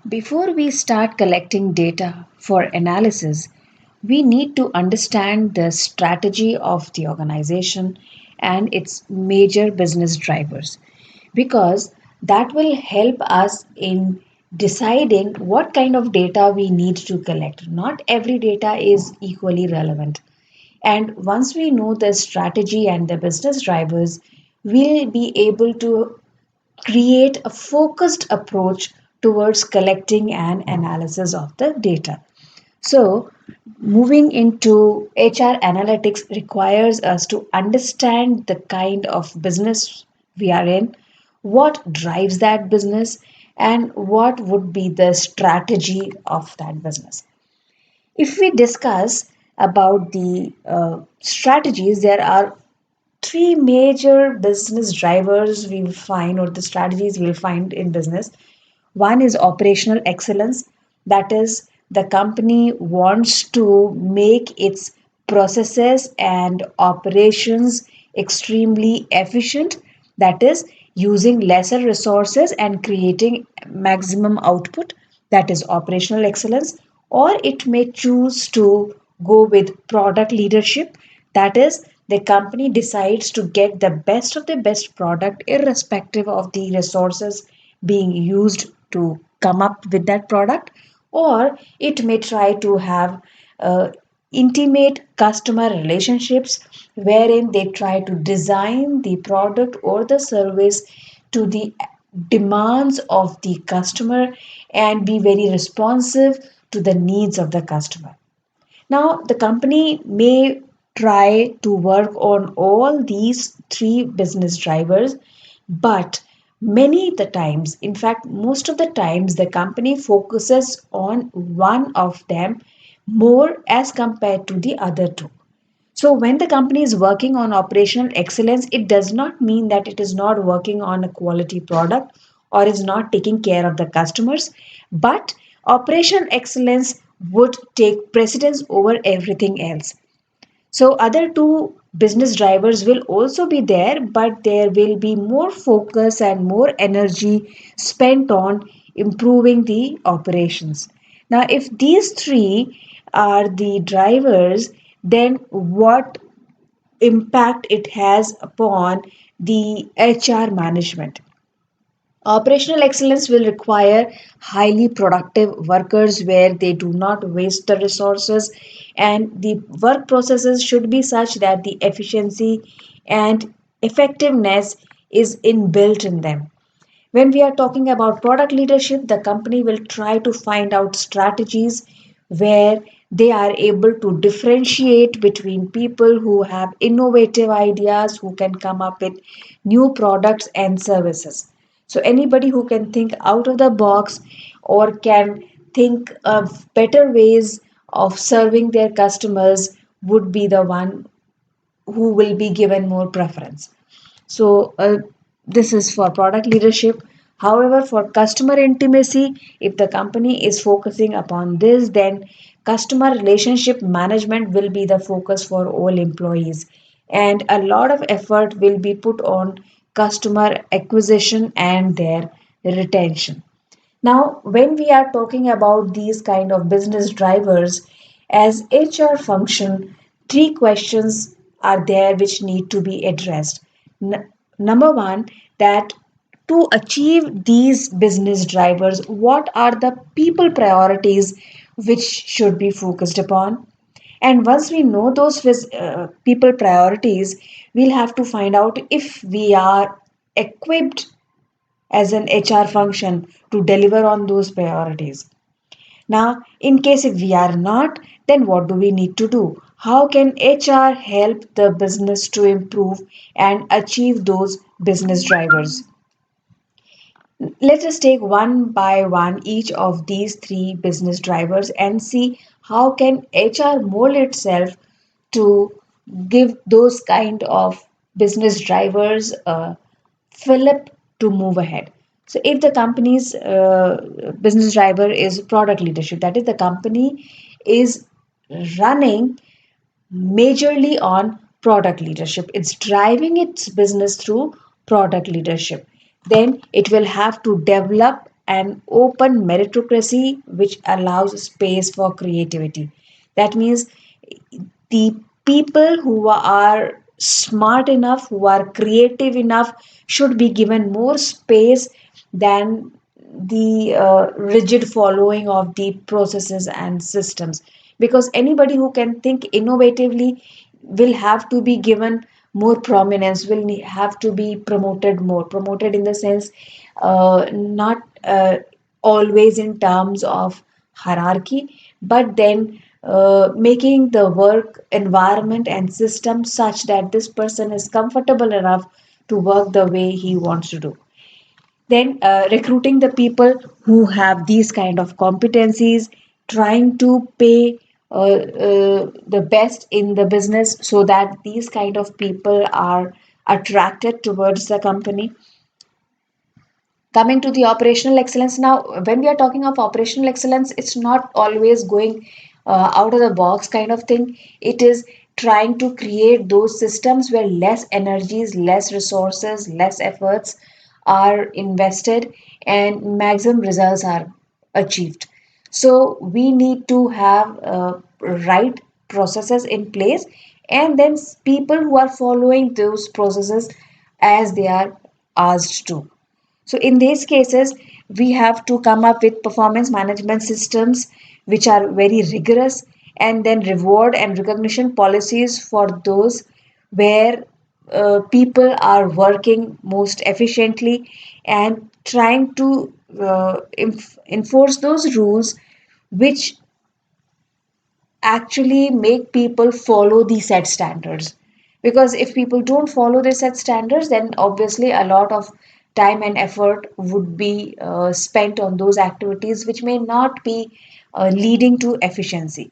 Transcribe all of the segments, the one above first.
Before we start collecting data for analysis, we need to understand the strategy of the organization and its major business drivers because that will help us in deciding what kind of data we need to collect. Not every data is equally relevant. And once we know the strategy and the business drivers, we'll be able to create a focused approach towards collecting and analysis of the data. So, moving into HR analytics requires us to understand the kind of business we are in, what drives that business, and what would be the strategy of that business. If we discuss about the strategies, there are three major business drivers we will find, or the strategies we'll find in business. One is operational excellence, that is, the company wants to make its processes and operations extremely efficient, that is, using lesser resources and creating maximum output, that is operational excellence. Or it may choose to go with product leadership, that is, the company decides to get the best of the best product irrespective of the resources being used to come up with that product. Or it may try to have intimate customer relationships wherein they try to design the product or the service to the demands of the customer and be very responsive to the needs of the customer. Now, the company may try to work on all these three business drivers, but many the times, in fact, most of the times, the company focuses on one of them more as compared to the other two. So, when the company is working on operational excellence, it does not mean that it is not working on a quality product or is not taking care of the customers, but operational excellence would take precedence over everything else. So, other two business drivers will also be there, but there will be more focus and more energy spent on improving the operations. Now, if these three are the drivers, then what impact it has upon the HR management? Operational excellence will require highly productive workers where they do not waste the resources, and the work processes should be such that the efficiency and effectiveness is inbuilt in them. When we are talking about product leadership, the company will try to find out strategies where they are able to differentiate between people who have innovative ideas, who can come up with new products and services. So, anybody who can think out of the box or can think of better ways of serving their customers would be the one who will be given more preference. So, this is for product leadership. However, for customer intimacy, if the company is focusing upon this, then customer relationship management will be the focus for all employees. And a lot of effort will be put on customer acquisition and their retention. Now, when we are talking about these kind of business drivers, as HR function, three questions are there which need to be addressed. Number one, that to achieve these business drivers, what are the people priorities which should be focused upon? And once we know those people priorities, we'll have to find out if we are equipped as an HR function to deliver on those priorities. Now, in case if we are not, then what do we need to do? How can HR help the business to improve and achieve those business drivers? Let us take one by one each of these three business drivers and see how can HR mold itself to give those kind of business drivers a fillip to move ahead. So if the company's business driver is product leadership, that is, the company is running majorly on product leadership. It's driving its business through product leadership. Then it will have to develop an open meritocracy which allows space for creativity. That means the people who are smart enough, who are creative enough, should be given more space than the rigid following of the processes and systems. Because anybody who can think innovatively will have to be given more prominence, have to be promoted more. Promoted in the sense, not always in terms of hierarchy, but then making the work environment and system such that this person is comfortable enough to work the way he wants to do. Then recruiting the people who have these kind of competencies, trying to pay the best in the business so that these kind of people are attracted towards the company. Coming to the operational excellence now, when we are talking of operational excellence, it's not always going out of the box kind of thing. It is trying to create those systems where less energies, less resources, less efforts are invested and maximum results are achieved. So we need to have right processes in place, and then people who are following those processes as they are asked to. So in these cases, we have to come up with performance management systems which are very rigorous, and then reward and recognition policies for those where people are working most efficiently, and trying to enforce those rules which actually make people follow the set standards. Because if people don't follow the set standards, then obviously a lot of time and effort would be spent on those activities which may not be leading to efficiency.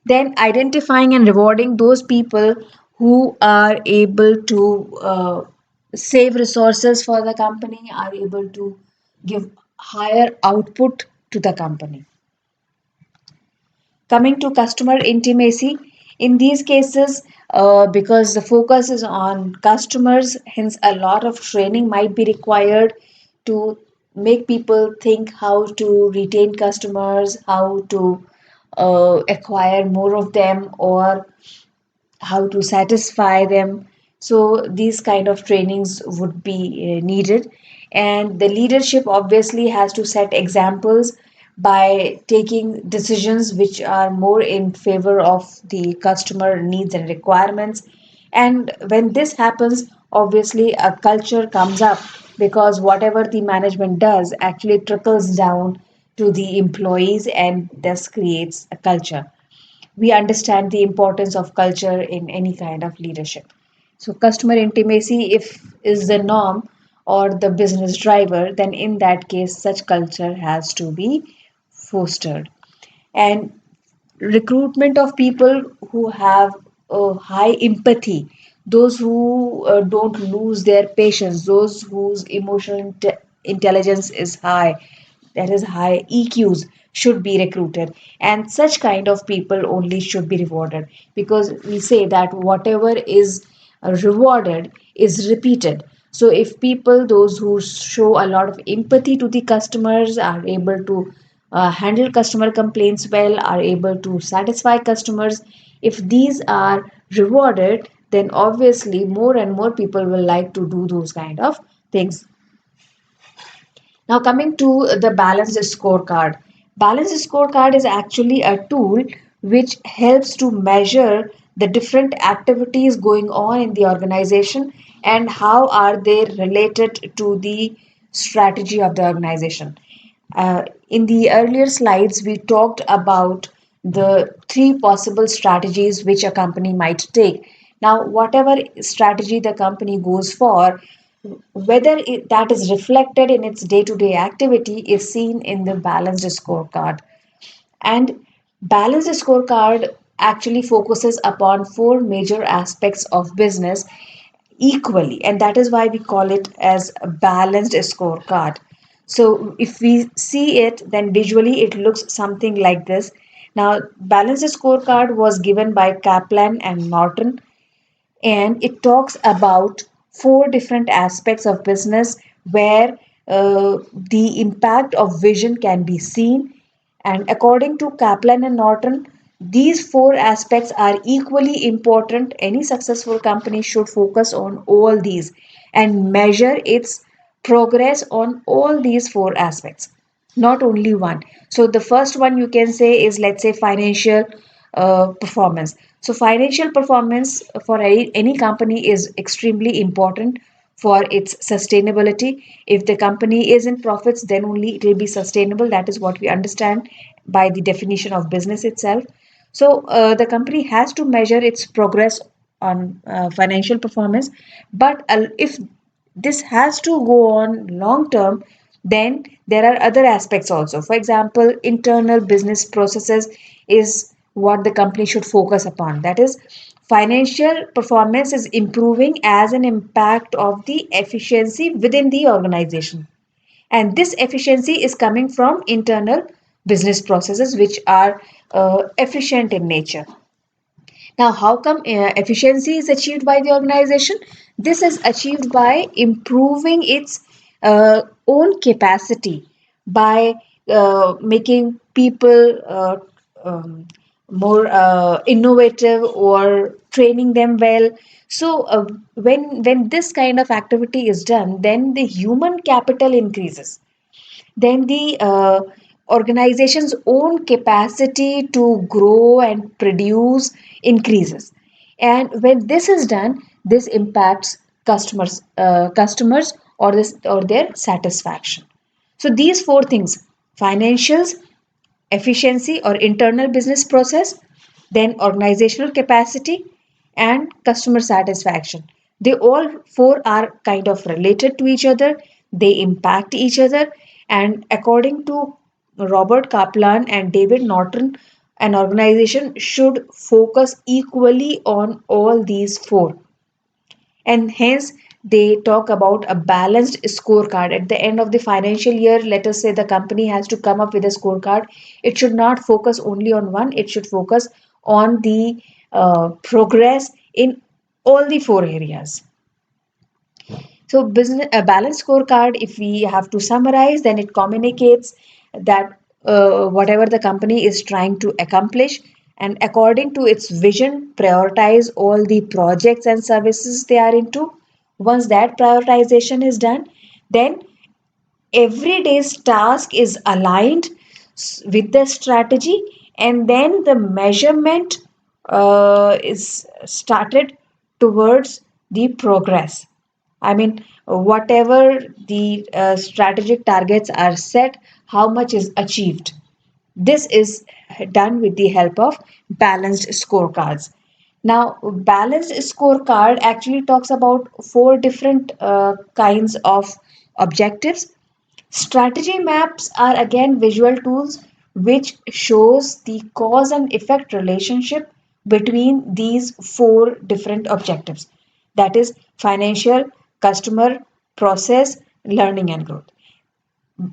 Then identifying and rewarding those people who are able to save resources for the company, are able to give higher output to the company. Coming to customer intimacy, in these cases, because the focus is on customers, hence a lot of training might be required to make people think how to retain customers, how to acquire more of them, or how to satisfy them. So these kind of trainings would be needed, and the leadership obviously has to set examples by taking decisions which are more in favor of the customer needs and requirements. And when this happens, obviously a culture comes up, because whatever the management does actually trickles down to the employees and thus creates a culture. We understand the importance of culture in any kind of leadership. So customer intimacy, if is the norm or the business driver, then in that case such culture has to be fostered. And recruitment of people who have a high empathy, those who don't lose their patience, those whose emotional intelligence is high, that is high EQs, should be recruited, and such kind of people only should be rewarded, because we say that whatever is rewarded is repeated. So if people, those who show a lot of empathy to the customers, are able to handle customer complaints well, are able to satisfy customers, if these are rewarded, then obviously more and more people will like to do those kind of things. Now, coming to the balanced scorecard. Balanced scorecard is actually a tool which helps to measure the different activities going on in the organization and how are they related to the strategy of the organization. In the earlier slides, we talked about the three possible strategies which a company might take. Now, whatever strategy the company goes for, whether that is reflected in its day to day activity is seen in the balanced scorecard. And balanced scorecard actually focuses upon four major aspects of business equally, and that is why we call it as a balanced scorecard. So if we see it, then visually it looks something like this. Now, balanced scorecard was given by Kaplan and Norton, and it talks about four different aspects of business where the impact of vision can be seen. And according to Kaplan and Norton, these four aspects are equally important. Any successful company should focus on all these and measure its progress on all these four aspects, not only one. So, the first one you can say is, let's say, financial performance. So, financial performance for any company is extremely important for its sustainability. If the company is in profits, then only it will be sustainable. That is what we understand by the definition of business itself. So the company has to measure its progress on financial performance. But if this has to go on long term, then there are other aspects also. For example, internal business processes is what the company should focus upon. That is, financial performance is improving as an impact of the efficiency within the organization. And this efficiency is coming from internal business processes which are efficient in nature. Now, how come efficiency is achieved by the organization? This is achieved by improving its own capacity, by making people more innovative or training them well. So, when this kind of activity is done, then the human capital increases, then the organization's own capacity to grow and produce increases. And when this is done, this impacts customers or this or their satisfaction. So these four things: financials, efficiency or internal business process, then organizational capacity, and customer satisfaction. They all four are kind of related to each other, they impact each other, and according to Robert Kaplan and David Norton, an organization should focus equally on all these four, and hence they talk about a balanced scorecard at the end of the financial year. Let us say the company has to come up with a scorecard. It should not focus only on one, it should focus on the progress in all the four areas. So, business a balanced scorecard, if we have to summarize, then it communicates that whatever the company is trying to accomplish, and according to its vision, prioritize all the projects and services they are into. Once that prioritization is done, then every day's task is aligned with the strategy, and then the measurement is started towards the progress. I mean, whatever the strategic targets are set, how much is achieved. This is done with the help of balanced scorecards. Now, balanced scorecard actually talks about four different kinds of objectives. Strategy maps are again visual tools which shows the cause and effect relationship between these four different objectives. That is financial, customer, process, learning and growth.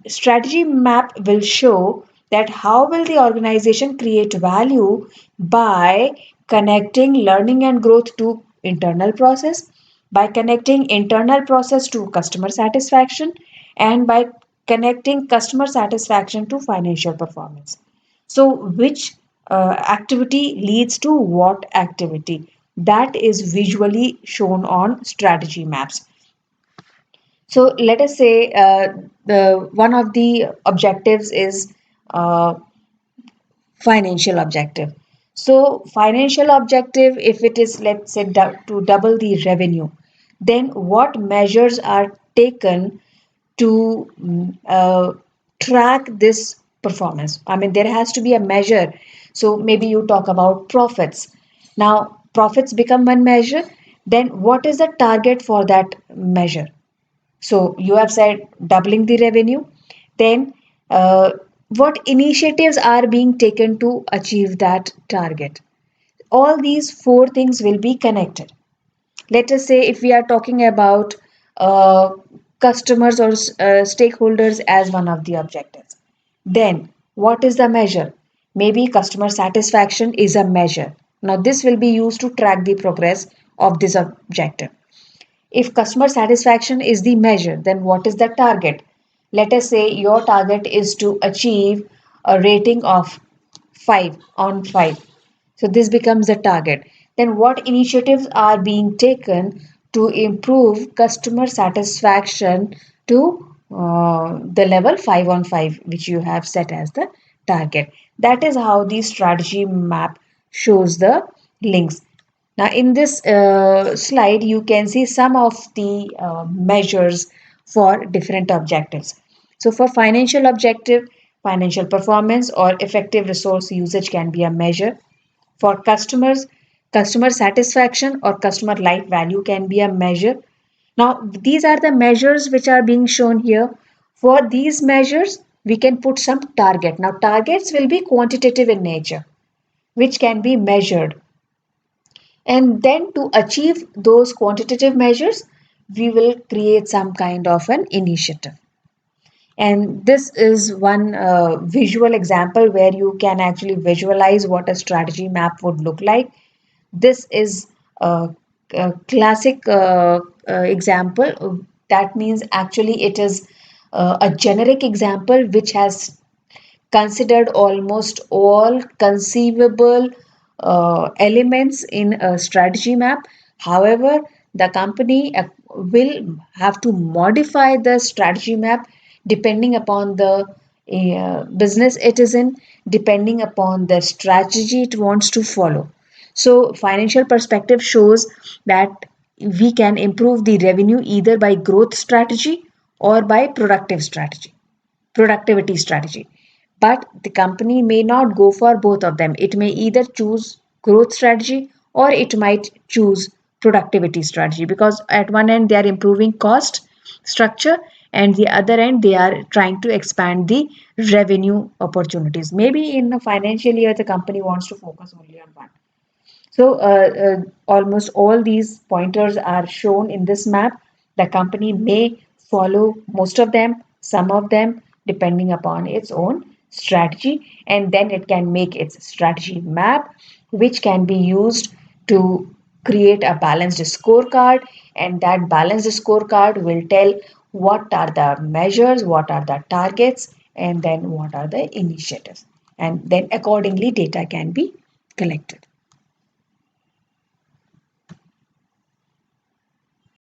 Strategy map will show that how will the organization create value by connecting learning and growth to internal process, by connecting internal process to customer satisfaction, and by connecting customer satisfaction to financial performance. So which activity leads to what activity, that is visually shown on strategy maps. So let us say the one of the objectives is uh, financial objective. So financial objective, if it is, let's say, to double the revenue, then what measures are taken to track this performance? I mean, there has to be a measure. So maybe you talk about profits. Now, profits become one measure. Then what is the target for that measure? So you have said doubling the revenue. Then what initiatives are being taken to achieve that target? All these four things will be connected. Let us say if we are talking about uh, customers or stakeholders as one of the objectives, then what is the measure? Maybe customer satisfaction is a measure. Now, this will be used to track the progress of this objective. If customer satisfaction is the measure, then what is the target? Let us say your target is to achieve a rating of 5 on 5. So this becomes the target. Then what initiatives are being taken to improve customer satisfaction to the level 5 on 5, which you have set as the target? That is how the strategy map shows the links. Now, in this slide, you can see some of the measures for different objectives. So, for financial objective, financial performance or effective resource usage can be a measure. For customers, customer satisfaction or customer life value can be a measure. Now, these are the measures which are being shown here. For these measures, we can put some target. Now, targets will be quantitative in nature, which can be measured. And then to achieve those quantitative measures, we will create some kind of an initiative. And this is one visual example where you can actually visualize what a strategy map would look like. This is a classic example. That means actually it is a generic example which has considered almost all conceivable elements in a strategy map. However, the company will have to modify the strategy map depending upon the business it is in, depending upon the strategy it wants to follow. So, financial perspective shows that we can improve the revenue either by growth strategy or by productivity strategy. But the company may not go for both of them. It may either choose growth strategy or it might choose productivity strategy, because at one end they are improving cost structure and the other end they are trying to expand the revenue opportunities. Maybe in a financial year the company wants to focus only on one. So almost all these pointers are shown in this map. The company may follow most of them, some of them, depending upon its own strategy, and then it can make its strategy map, which can be used to create a balanced scorecard, and that balanced scorecard will tell what are the measures, what are the targets, and then what are the initiatives. And then accordingly, data can be collected.